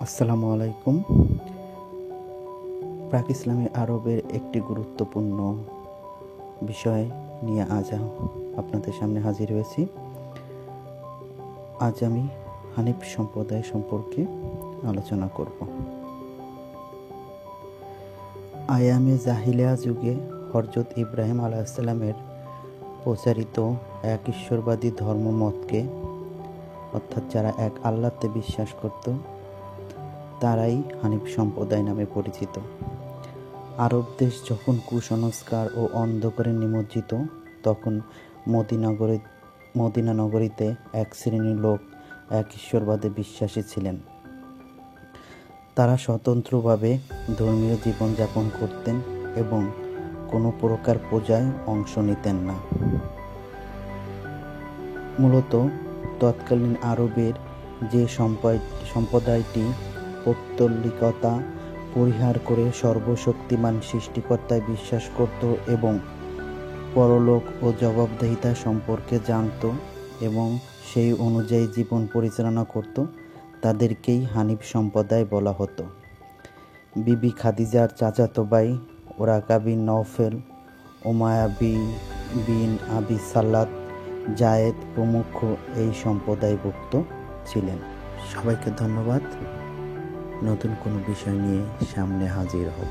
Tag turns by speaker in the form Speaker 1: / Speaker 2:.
Speaker 1: আসসালামু আলাইকুম। প্রাক ইসলামী আরবের একটি গুরুত্বপূর্ণ বিষয় নিয়ে আজ আপনাদের সামনে হাজির হয়েছি। আজ আমি হানিফ সম্প্রদায় সম্পর্কে আলোচনা করব। আয়ামে জাহিলিয়া যুগে হযরত ইব্রাহিম আলাইহিসসালামের প্রচারিত এক ঈশ্বরবাদী ধর্মমতকে, অর্থাৎ যারা এক আল্লাহতে বিশ্বাস করত, তারাই হানিফ সম্প্রদায় নামে পরিচিত। আরব দেশ যখন কুসংস্কার ও অন্ধকারে নিমজ্জিত, তখন মদিনা নগরীতে এক শ্রেণীর লোক এক ঈশ্বরবাদে বিশ্বাসী ছিলেন। তারা স্বতন্ত্রভাবে ধর্মীয় জীবনযাপন করতেন এবং কোনো প্রকার পূজায় অংশ নিতেন না। মূলত তৎকালীন আরবের যে সম্প্রদায়টি পৌত্তলিকতা পরিহার করে সর্বশক্তিমান সৃষ্টিকর্তায় বিশ্বাস করত এবং পরলোক ও জবাবদিহিতা সম্পর্কে জানত এবং সেই অনুযায়ী জীবন পরিচালনা করত, তাদেরকেই হানিফ সম্প্রদায় বলা হতো। বিবি খাদিজার চাচাতো ভাই ওরাকা বিন নওফেল, উমাইয়া বিন আবি সালাত, জায়েদ প্রমুখ এই সম্প্রদায়ভুক্ত ছিলেন। সবাইকে ধন্যবাদ। নতুন কোনো বিষয় নিয়ে সামনে হাজির হব।